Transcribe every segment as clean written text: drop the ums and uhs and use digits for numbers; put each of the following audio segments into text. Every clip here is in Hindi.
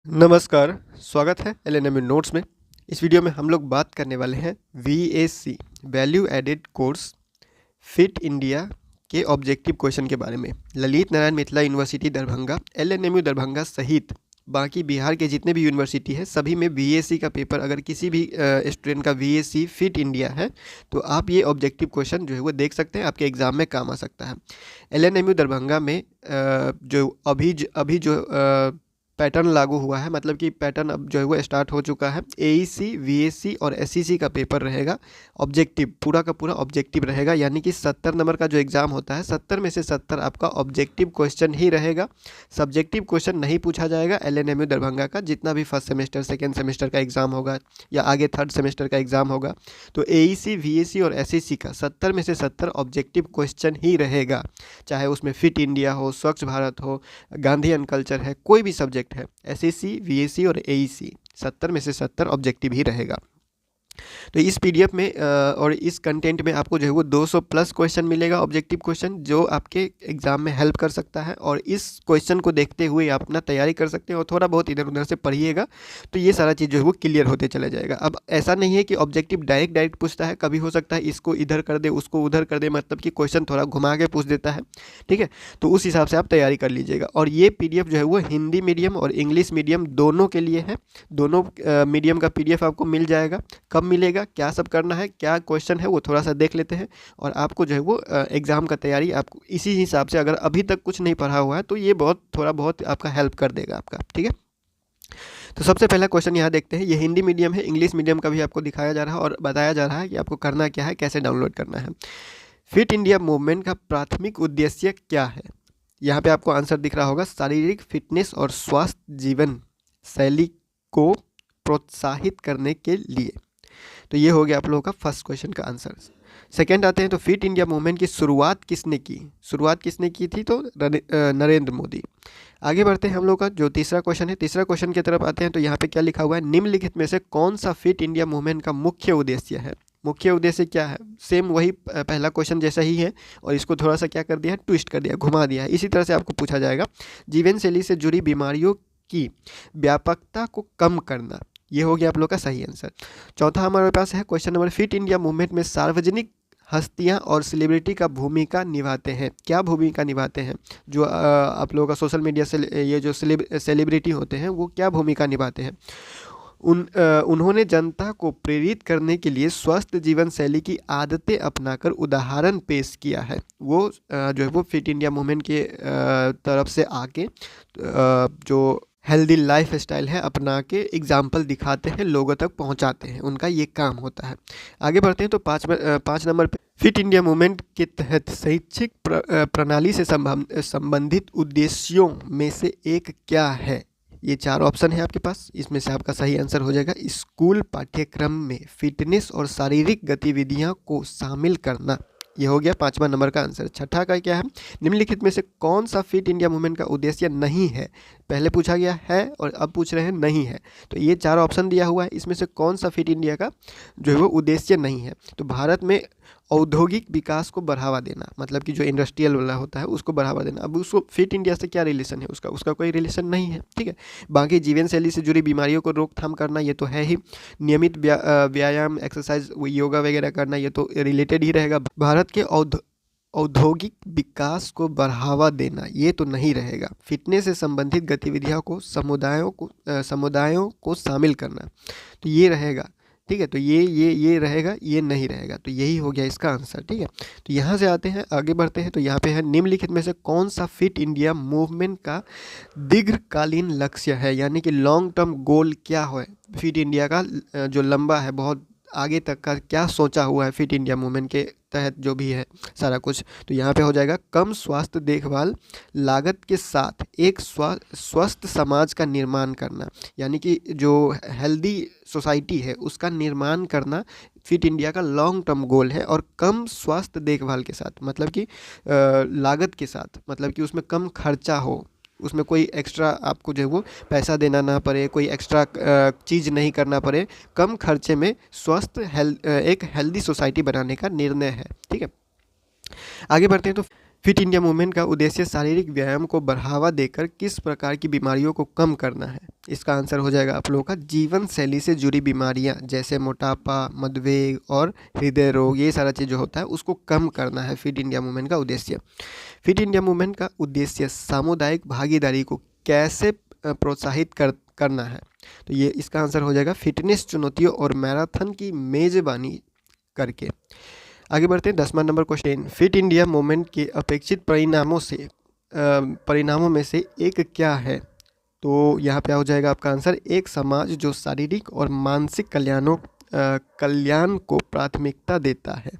नमस्कार, स्वागत है एलएनएमयू नोट्स में। इस वीडियो में हम लोग बात करने वाले हैं VAC value added course Fit India के ऑब्जेक्टिव क्वेश्चन के बारे में। ललित नारायण मिथिला यूनिवर्सिटी दरभंगा, एलएनएमयू दरभंगा सहित बाकी बिहार के जितने भी यूनिवर्सिटी है सभी में वीएसी का पेपर, अगर किसी भी स्टूडेंट का वीएसी फिट इंडिया है तो आप ये ऑब्जेक्टिव क्वेश्चन जो है वो देख सकते हैं, आपके एग्ज़ाम में काम आ सकता है। एलएनएमयू दरभंगा में जो अभी जो पैटर्न लागू हुआ है, मतलब कि पैटर्न अब जो है वो स्टार्ट हो चुका है। एईसी, वीएसी और एसईसी का पेपर रहेगा ऑब्जेक्टिव, पूरा का पूरा ऑब्जेक्टिव रहेगा, यानी कि 70 नंबर का जो एग्ज़ाम होता है 70 में से 70 आपका ऑब्जेक्टिव क्वेश्चन ही रहेगा। सब्जेक्टिव क्वेश्चन नहीं पूछा जाएगा। एलएनएमयू दरभंगा का जितना भी फर्स्ट सेमेस्टर, सेकेंड सेमेस्टर का एग्ज़ाम होगा या आगे थर्ड सेमेस्टर का एग्ज़ाम होगा, तो एईसी, वीएसी और एसईसी का 70 में से 70 ऑब्जेक्टिव क्वेश्चन ही रहेगा। चाहे उसमें फिट इंडिया हो, स्वच्छ भारत हो, गांधी एंड कल्चर है, कोई भी सब्जेक्ट है, एसएससी, वीएसी और एईसी 70 में से 70 ऑब्जेक्टिव ही रहेगा। तो इस पीडीएफ में और इस कंटेंट में आपको जो है वो 200 प्लस क्वेश्चन मिलेगा, ऑब्जेक्टिव क्वेश्चन, जो आपके एग्जाम में हेल्प कर सकता है। और इस क्वेश्चन को देखते हुए आप अपना तैयारी कर सकते हैं और थोड़ा बहुत इधर उधर से पढ़िएगा तो ये सारा चीज़ जो है वो क्लियर होते चला जाएगा। अब ऐसा नहीं है कि ऑब्जेक्टिव डायरेक्ट पूछता है, कभी हो सकता है इसको इधर कर दे, उसको उधर कर दे, मतलब कि क्वेश्चन थोड़ा घुमा के पूछ देता है, ठीक है। तो उस हिसाब से आप तैयारी कर लीजिएगा। और ये पीडीएफ जो है वो हिंदी मीडियम और इंग्लिश मीडियम दोनों के लिए है। दोनों मीडियम का पीडीएफ आपको मिल जाएगा। कब मिलेगा, क्या सब करना है, क्या क्वेश्चन है, वो थोड़ा सा देख लेते हैं। और आपको जो है वो एग्ज़ाम का तैयारी आपको इसी हिसाब से, अगर अभी तक कुछ नहीं पढ़ा हुआ है तो ये बहुत थोड़ा बहुत आपका हेल्प कर देगा आपका, ठीक है। तो सबसे पहला क्वेश्चन यहाँ देखते हैं। ये हिंदी मीडियम है, इंग्लिश मीडियम का भी आपको दिखाया जा रहा है और बताया जा रहा है कि आपको करना क्या है, कैसे डाउनलोड करना है। फिट इंडिया मूवमेंट का प्राथमिक उद्देश्य क्या है? यहाँ पे आपको आंसर दिख रहा होगा, शारीरिक फिटनेस और स्वास्थ्य जीवन शैली को प्रोत्साहित करने के लिए। तो ये हो गया आप लोगों का फर्स्ट क्वेश्चन का आंसर। सेकंड आते हैं, तो फिट इंडिया मूवमेंट की शुरुआत किसने की? शुरुआत किसने की थी? तो नरेंद्र मोदी। आगे बढ़ते हैं हम लोग का जो तीसरा क्वेश्चन है। तीसरा क्वेश्चन की तरफ आते हैं, तो यहाँ पे क्या लिखा हुआ है, निम्नलिखित में से कौन सा फिट इंडिया मूवमेंट का मुख्य उद्देश्य है? मुख्य उद्देश्य क्या है? सेम वही पहला क्वेश्चन जैसा ही है और इसको थोड़ा सा क्या कर दिया है, ट्विस्ट कर दिया, घुमा दिया है। इसी तरह से आपको पूछा जाएगा, जीवन शैली से जुड़ी बीमारियों की व्यापकता को कम करना। ये हो गया आप लोग का सही आंसर। चौथा हमारे पास है question number, fit India movement में सार्वजनिक हस्तियां और सेलिब्रिटी का भूमिका निभाते हैं। क्या भूमिका निभाते हैं? जो आप लोगों का सोशल मीडिया से ये जो सेलिब्रिटी होते हैं वो क्या भूमिका निभाते हैं? उन्होंने जनता को प्रेरित करने के लिए स्वस्थ जीवन शैली की आदतें अपनाकर उदाहरण पेश किया है। वो जो है वो फिट इंडिया मूवमेंट के तरफ से आके जो हेल्दी लाइफ स्टाइल है अपना के एग्जाम्पल दिखाते हैं, लोगों तक पहुंचाते हैं, उनका ये काम होता है। आगे बढ़ते हैं, तो पाँच नंबर पे, फिट इंडिया मूवमेंट के तहत शैक्षिक प्रणाली से संबंधित उद्देश्यों में से एक क्या है? ये चार ऑप्शन है आपके पास, इसमें से आपका सही आंसर हो जाएगा स्कूल पाठ्यक्रम में फिटनेस और शारीरिक गतिविधियां को शामिल करना। ये हो गया 5वां नंबर का आंसर। छठा का क्या है, निम्नलिखित में से कौन सा फिट इंडिया मूवमेंट का उद्देश्य नहीं है? पहले पूछा गया है और अब पूछ रहे हैं नहीं है, तो ये चार ऑप्शन दिया हुआ है, इसमें से कौन सा फिट इंडिया का जो है वो उद्देश्य नहीं है? तो भारत में औद्योगिक विकास को बढ़ावा देना, मतलब कि जो इंडस्ट्रियल वाला होता है उसको बढ़ावा देना। अब उसको फिट इंडिया से क्या रिलेशन है? उसका कोई रिलेशन नहीं है, ठीक है। बाकी जीवन शैली से जुड़ी बीमारियों को रोकथाम करना, ये तो है ही। नियमित व्यायाम, एक्सरसाइज, योगा वगैरह करना, ये तो रिलेटेड ही रहेगा। भारत के औद्योगिक विकास को बढ़ावा देना, ये तो नहीं रहेगा। फिटनेस से संबंधित गतिविधियों को समुदायों को शामिल करना, तो ये रहेगा, ठीक है। तो ये रहेगा, ये नहीं रहेगा, तो यही हो गया इसका आंसर, ठीक है। तो यहाँ से आते हैं, आगे बढ़ते हैं, तो यहाँ पे है, निम्नलिखित में से कौन सा फिट इंडिया मूवमेंट का दीर्घकालीन लक्ष्य है? यानी कि लॉन्ग टर्म गोल क्या है फिट इंडिया का? जो लंबा है, बहुत आगे तक का क्या सोचा हुआ है फिट इंडिया मूवमेंट के तहत जो भी है सारा कुछ? तो यहाँ पे हो जाएगा, कम स्वास्थ्य देखभाल लागत के साथ एक स्वस्थ समाज का निर्माण करना, यानी कि जो हेल्दी सोसाइटी है उसका निर्माण करना फिट इंडिया का लॉन्ग टर्म गोल है। और कम स्वास्थ्य देखभाल के साथ, मतलब कि लागत के साथ, मतलब कि उसमें कम खर्चा हो, उसमें कोई एक्स्ट्रा आपको जो है वो पैसा देना ना पड़े, कोई एक्स्ट्रा चीज़ नहीं करना पड़े, कम खर्चे में एक हेल्दी सोसाइटी बनाने का निर्णय है, ठीक है। आगे बढ़ते हैं, तो फिट इंडिया मूवमेंट का उद्देश्य शारीरिक व्यायाम को बढ़ावा देकर किस प्रकार की बीमारियों को कम करना है? इसका आंसर हो जाएगा आप लोगों का जीवन शैली से जुड़ी बीमारियां जैसे मोटापा, मधुमेह और हृदय रोग, ये सारा चीज़ जो होता है उसको कम करना है फिट इंडिया मूवमेंट का उद्देश्य। फिट इंडिया मूवमेंट का उद्देश्य सामुदायिक भागीदारी को कैसे प्रोत्साहित करना है? तो ये इसका आंसर हो जाएगा फिटनेस चुनौतियों और मैराथन की मेजबानी करके। आगे बढ़ते हैं 10वां number question, fit India movement के अपेक्षित परिणामों में से एक क्या है? तो यहाँ पे हो जाएगा आपका आंसर एक समाज जो शारीरिक और मानसिक कल्याण को प्राथमिकता देता है।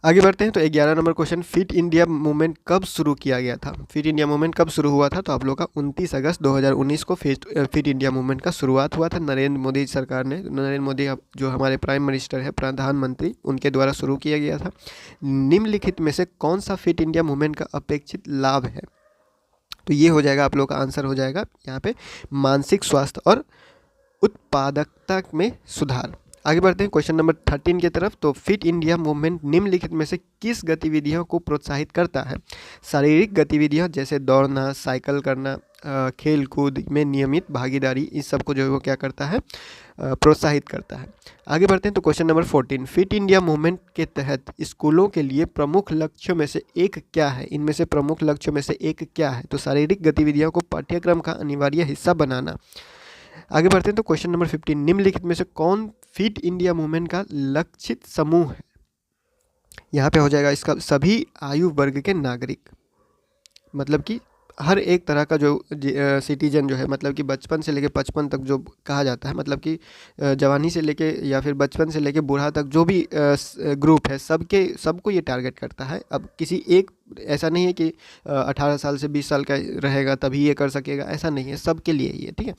आगे बढ़ते हैं तो 11 number question, fit India movement कब शुरू किया गया था? फिट इंडिया मूवमेंट कब शुरू हुआ था? तो आप लोग का 29 अगस्त 2019 को फिट इंडिया मूवमेंट का शुरुआत हुआ था। नरेंद्र मोदी सरकार ने, नरेंद्र मोदी जो हमारे प्राइम मिनिस्टर है, प्रधानमंत्री, उनके द्वारा शुरू किया गया था। निम्नलिखित में से कौन सा फिट इंडिया मूवमेंट का अपेक्षित लाभ है? तो ये हो जाएगा आप लोग का आंसर हो जाएगा यहाँ पे मानसिक स्वास्थ्य और उत्पादकता में सुधार। आगे बढ़ते हैं क्वेश्चन नंबर 13 की तरफ। तो फिट इंडिया मूवमेंट निम्नलिखित में से किस गतिविधियों को प्रोत्साहित करता है? शारीरिक गतिविधियां जैसे दौड़ना, साइकिल करना, खेल कूद में नियमित भागीदारी, इस सब को जो है वो क्या करता है? प्रोत्साहित करता है। आगे बढ़ते हैं तो question number 14, fit India movement के तहत स्कूलों के लिए प्रमुख लक्ष्यों में से एक क्या है? इनमें से प्रमुख लक्ष्यों में से एक क्या है? तो शारीरिक गतिविधियों को पाठ्यक्रम का अनिवार्य हिस्सा बनाना। आगे बढ़ते हैं तो क्वेश्चन नंबर 15, निम्नलिखित में से कौन फिट इंडिया मूवमेंट का लक्षित समूह है? यहाँ पे हो जाएगा इसका सभी आयु वर्ग के नागरिक, मतलब कि हर एक तरह का जो सिटीजन जो है, मतलब कि बचपन से लेके 55 तक जो कहा जाता है, मतलब कि जवानी से लेके या फिर बचपन से लेके बूढ़ा तक जो भी ग्रुप है, सबको ये टारगेट करता है। अब किसी एक, ऐसा नहीं है कि 18 साल से 20 साल का रहेगा तभी ये कर सकेगा, ऐसा नहीं है, सबके लिए ये, ठीक है।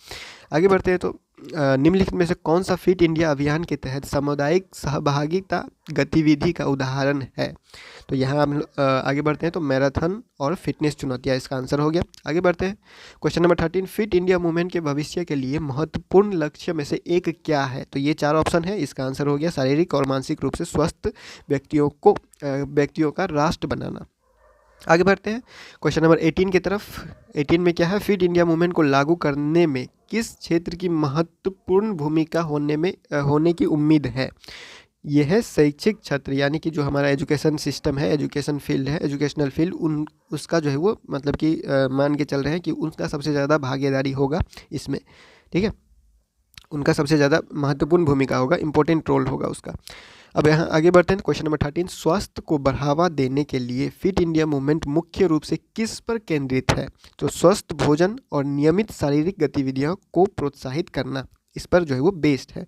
आगे बढ़ते हैं तो निम्नलिखित में से कौन सा फिट इंडिया अभियान के तहत सामुदायिक सहभागिता गतिविधि का उदाहरण है? तो यहाँ हम आगे बढ़ते हैं तो मैराथन और फिटनेस चुनौतियाँ, इसका आंसर हो गया। आगे बढ़ते हैं question number 13, fit India movement के भविष्य के लिए महत्वपूर्ण लक्ष्य में से एक क्या है? तो ये 4 ऑप्शन है, इसका आंसर हो गया शारीरिक और मानसिक रूप से स्वस्थ व्यक्तियों का राष्ट्र बनाना। आगे बढ़ते हैं क्वेश्चन नंबर 18 की तरफ। 18 में क्या है? फिट इंडिया मूवमेंट को लागू करने में किस क्षेत्र की महत्वपूर्ण भूमिका होने की उम्मीद है? यह है शैक्षिक क्षेत्र, यानी कि जो हमारा एजुकेशन सिस्टम है, एजुकेशन फील्ड है, एजुकेशनल फील्ड, उसका जो है वो मतलब कि मान के चल रहे हैं कि उनका सबसे ज़्यादा भागीदारी होगा इसमें, ठीक है, उनका सबसे ज़्यादा महत्वपूर्ण भूमिका होगा, इंपॉर्टेंट रोल होगा उसका। अब यहाँ आगे बढ़ते हैं क्वेश्चन नंबर 13, स्वास्थ्य को बढ़ावा देने के लिए फिट इंडिया मूवमेंट मुख्य रूप से किस पर केंद्रित है? तो स्वस्थ भोजन और नियमित शारीरिक गतिविधियों को प्रोत्साहित करना, इस पर जो है वो बेस्ड है।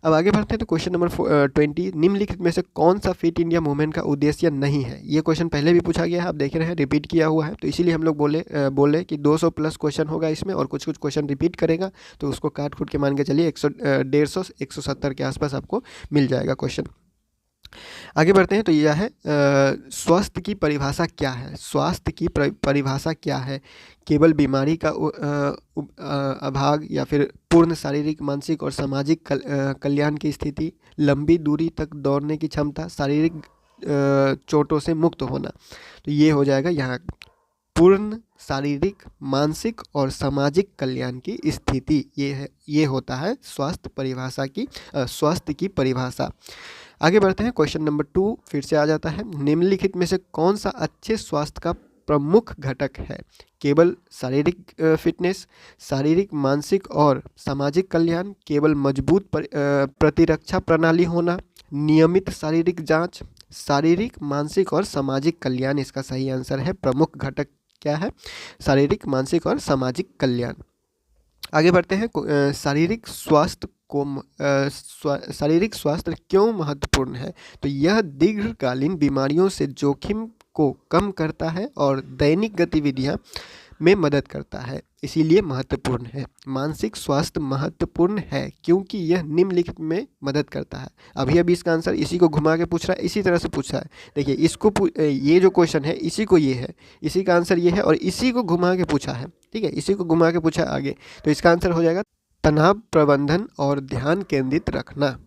अब आगे बढ़ते हैं तो क्वेश्चन नंबर 20, निम्नलिखित में से कौन सा फिट इंडिया मूवमेंट का उद्देश्य नहीं है? ये क्वेश्चन पहले भी पूछा गया है, आप देख रहे हैं रिपीट किया हुआ है, तो इसीलिए हम लोग बोले कि 200 प्लस क्वेश्चन होगा इसमें, और कुछ क्वेश्चन रिपीट करेगा, तो उसको काट कूट के मान के चलिए 150 170 के आसपास आपको मिल जाएगा क्वेश्चन। आगे बढ़ते हैं तो यह है स्वास्थ्य की परिभाषा क्या है? स्वास्थ्य की परिभाषा क्या है? केवल बीमारी का अभाव या फिर पूर्ण शारीरिक, मानसिक और सामाजिक कल्याण की स्थिति, लंबी दूरी तक दौड़ने की क्षमता, शारीरिक चोटों से मुक्त होना। तो ये हो जाएगा यहाँ पूर्ण शारीरिक, मानसिक और सामाजिक कल्याण की स्थिति, ये होता है स्वास्थ्य की परिभाषा। आगे बढ़ते हैं क्वेश्चन नंबर 2 फिर से आ जाता है, निम्नलिखित में से कौन सा अच्छे स्वास्थ्य का प्रमुख घटक है? केवल शारीरिक फिटनेस, शारीरिक, मानसिक और सामाजिक कल्याण, केवल मजबूत प्रतिरक्षा प्रणाली होना, नियमित शारीरिक जांच, शारीरिक, मानसिक और सामाजिक कल्याण। इसका सही आंसर है प्रमुख घटक क्या है? शारीरिक, मानसिक और सामाजिक कल्याण। आगे बढ़ते हैं शारीरिक स्वास्थ्य क्यों महत्वपूर्ण है? तो यह दीर्घकालीन बीमारियों से जोखिम को कम करता है और दैनिक गतिविधियां में मदद करता है, इसीलिए महत्वपूर्ण है। मानसिक स्वास्थ्य महत्वपूर्ण है क्योंकि यह निम्नलिखित में मदद करता है। अभी इसका आंसर इसी को घुमा के पूछ रहा है, इसी तरह से पूछा है। देखिए इसको ये जो क्वेश्चन है इसी को ये है, इसी का आंसर ये है, और इसी को घुमा के पूछा है, ठीक है, इसी को घुमा के पूछा है आगे। तो इसका आंसर हो जाएगा तनाव प्रबंधन और ध्यान केंद्रित रखना।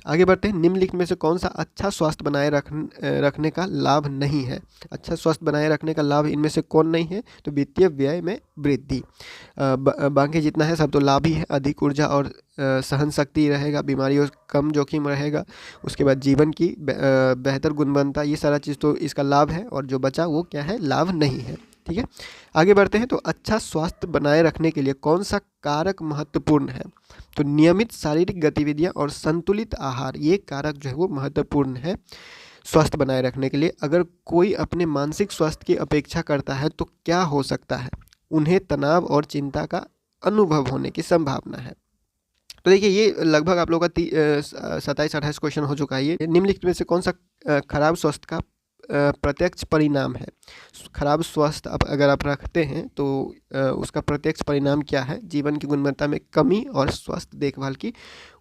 आगे बढ़ते हैं। निम्नलिखित में से कौन सा अच्छा स्वास्थ्य बनाए रखने का लाभ नहीं है? अच्छा स्वास्थ्य बनाए रखने का लाभ इनमें से कौन नहीं है? तो वित्तीय व्यय में वृद्धि। बाकी जितना है सब तो लाभ ही है। अधिक ऊर्जा और सहन शक्ति रहेगा, बीमारियों कम जोखिम रहेगा, उसके बाद जीवन की बेहतर गुणवत्ता, ये सारा चीज़ तो इसका लाभ है, और जो बचा वो क्या है? लाभ नहीं है। ठीक है, आगे बढ़ते हैं। तो अच्छा स्वास्थ्य बनाए रखने के लिए कौन सा कारक महत्वपूर्ण है? तो नियमित शारीरिक गतिविधियां और संतुलित आहार, ये कारक जो है वो महत्वपूर्ण है स्वास्थ्य बनाए रखने के लिए। अगर कोई अपने मानसिक स्वास्थ्य की अपेक्षा करता है तो क्या हो सकता है? उन्हें तनाव और चिंता का अनुभव होने की संभावना है। तो देखिए, ये लगभग आप लोगों का 27-28 क्वेश्चन हो चुका है। ये निम्नलिखित में से कौन सा खराब स्वास्थ्य का प्रत्यक्ष परिणाम है? खराब स्वास्थ्य अगर आप रखते हैं तो उसका प्रत्यक्ष परिणाम क्या है? जीवन की गुणवत्ता में कमी और स्वास्थ्य देखभाल की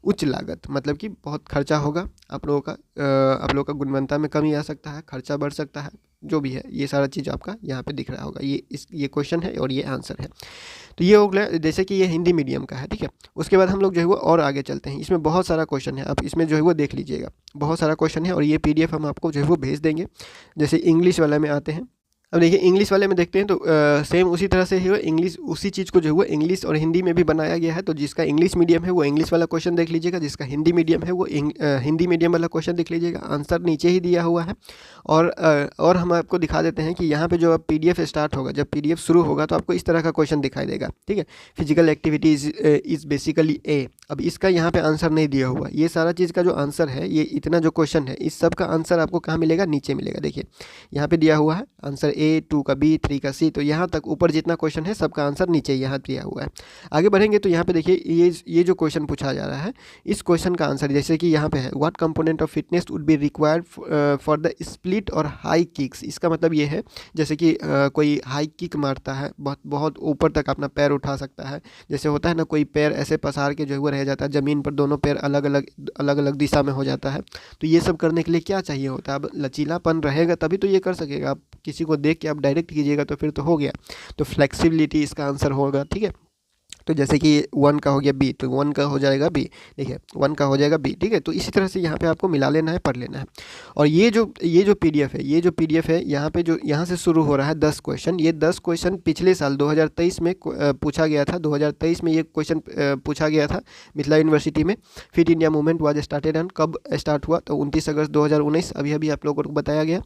उच्च लागत, मतलब कि बहुत खर्चा होगा आप लोगों का गुणवत्ता में कमी आ सकता है, खर्चा बढ़ सकता है, जो भी है ये सारा चीज़ आपका यहाँ पे दिख रहा होगा। ये क्वेश्चन है और ये आंसर है। तो ये हो गया, जैसे कि ये हिंदी मीडियम का है। ठीक है, उसके बाद हम लोग जो है वो और आगे चलते हैं। इसमें बहुत सारा क्वेश्चन है, आप इसमें जो है वो देख लीजिएगा, बहुत सारा क्वेश्चन है, और ये PDF हम आपको जो है वो भेज देंगे। जैसे इंग्लिश वाले में आते हैं। अब देखिए, इंग्लिश वाले में देखते हैं तो सेम उसी तरह से ही इंग्लिश, उसी चीज़ को जो है वो इंग्लिश और हिंदी में भी बनाया गया है। तो जिसका इंग्लिश मीडियम है वो इंग्लिश वाला क्वेश्चन देख लीजिएगा, जिसका हिंदी मीडियम है वो हिंदी मीडियम वाला क्वेश्चन देख लीजिएगा। आंसर नीचे ही दिया हुआ है। और हम आपको दिखा देते हैं कि यहाँ पे जो अब PDF स्टार्ट होगा, जब PDF शुरू होगा तो आपको इस तरह का क्वेश्चन दिखाई देगा। ठीक है, फिजिकल एक्टिविटी इज़ बेसिकली ए। अब इसका यहाँ पे आंसर नहीं दिया हुआ। ये सारा चीज़ का जो आंसर है, ये इतना जो क्वेश्चन है, इस सब का आंसर आपको कहाँ मिलेगा? नीचे मिलेगा। देखिए यहाँ पे दिया हुआ है आंसर A, 2 का B, 3 का C। तो यहाँ तक ऊपर जितना क्वेश्चन है सबका आंसर नीचे यहाँ दिया हुआ है। आगे बढ़ेंगे तो यहाँ पे देखिए, ये जो क्वेश्चन पूछा जा रहा है, इस क्वेश्चन का आंसर जैसे कि यहाँ पे है, what component of fitness would be required for the split और हाई किक्स। इसका मतलब ये है, जैसे कि कोई हाई किक मारता है, बहुत ऊपर तक अपना पैर उठा सकता है। जैसे होता है ना, कोई पैर ऐसे पसार के जो है वो रह जाता है ज़मीन पर, दोनों पैर अलग अलग दिशा में हो जाता है। तो ये सब करने के लिए क्या चाहिए होता है? अब लचीलापन रहेगा तभी तो ये कर सकेगा। आप किसी को देख के आप डायरेक्ट कीजिएगा तो फिर तो हो गया। तो फ्लेक्सिबिलिटी इसका आंसर होगा। ठीक है, तो जैसे कि 1 का हो गया B, तो 1 का हो जाएगा B। देखिए 1 का हो जाएगा B। ठीक है, तो इसी तरह से यहाँ पे आपको मिला लेना है, पढ़ लेना है। और ये जो PDF है, यहाँ पे जो यहाँ से शुरू हो रहा है 10 क्वेश्चन। ये 10 क्वेश्चन पिछले साल 2023 में पूछा गया था। 2023 में ये क्वेश्चन पूछा गया था मिथिला यूनिवर्सिटी में। Fit India movement was started and कब स्टार्ट हुआ? तो 29 अगस्त 2019, अभी आप लोगों को बताया गया।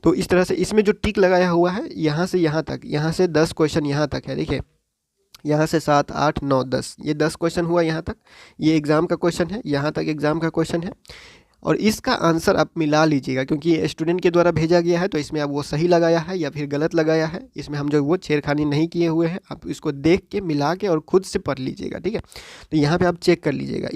तो इस तरह से इसमें जो टिक लगाया हुआ है, यहाँ से यहाँ तक, यहाँ से 10 क्वेश्चन यहाँ तक है। देखिए यहाँ से 7, 8, 9, 10, ये 10 क्वेश्चन हुआ यहाँ तक। ये एग्ज़ाम का क्वेश्चन है, यहाँ तक एग्ज़ाम का क्वेश्चन है। और इसका आंसर आप मिला लीजिएगा, क्योंकि ये स्टूडेंट के द्वारा भेजा गया है, तो इसमें आप वो सही लगाया है या फिर गलत लगाया है, इसमें हम जो वो छेड़खानी नहीं किए हुए हैं। आप इसको देख के मिला के और खुद से पढ़ लीजिएगा। ठीक है, तो यहाँ पे आप चेक कर लीजिएगा।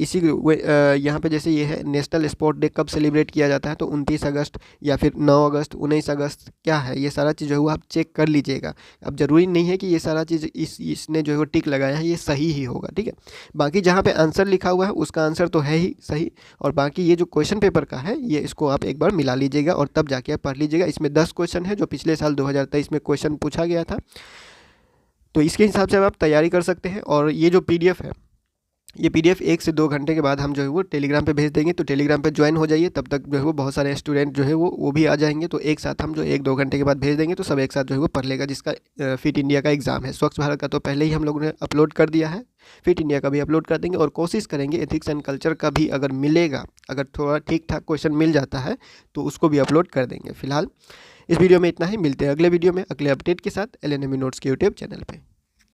यहाँ पे जैसे ये है, नेशनल स्पोर्ट डे कब सेलिब्रेट किया जाता है? तो 29 अगस्त या फिर 9 अगस्त, 19 अगस्त, क्या है ये सारा चीज़ जो है वो आप चेक कर लीजिएगा। अब ज़रूरी नहीं है कि ये सारा चीज़ इसने जो है वो टिक लगाया है ये सही ही होगा। ठीक है, बाकी जहाँ पे आंसर लिखा हुआ है उसका आंसर तो है ही सही, और बाकी ये जो क्वेश्चन पेपर का है, ये इसको आप एक बार मिला लीजिएगा और तब जाके आप पढ़ लीजिएगा। इसमें 10 क्वेश्चन है जो पिछले साल 2023 में क्वेश्चन पूछा गया था। तो इसके हिसाब से आप तैयारी कर सकते हैं। और ये जो PDF है, ये PDF 1 से 2 घंटे के बाद हम जो है वो टेलीग्राम पे भेज देंगे। तो टेलीग्राम पे ज्वाइन हो जाइए, तब तक जो है वो बहुत सारे स्टूडेंट जो है वो भी आ जाएंगे। तो एक साथ हम जो 1-2 घंटे के बाद भेज देंगे, तो सब एक साथ जो है वो पढ़ लेगा। जिसका फिट इंडिया का एग्ज़ाम है, स्वच्छ भारत का तो पहले ही हम लोगों ने अपलोड कर दिया है, फिट इंडिया का भी अपलोड कर देंगे। और कोशिश करेंगे एथिक्स एंड कल्चर का भी अगर मिलेगा, अगर थोड़ा ठीक ठाक क्वेश्चन मिल जाता है तो उसको भी अपलोड कर देंगे। फिलहाल इस वीडियो में इतना ही, मिलते हैं अगले वीडियो में अगले अपडेट के साथ LNME नोट्स के यूट्यूब चैनल पर।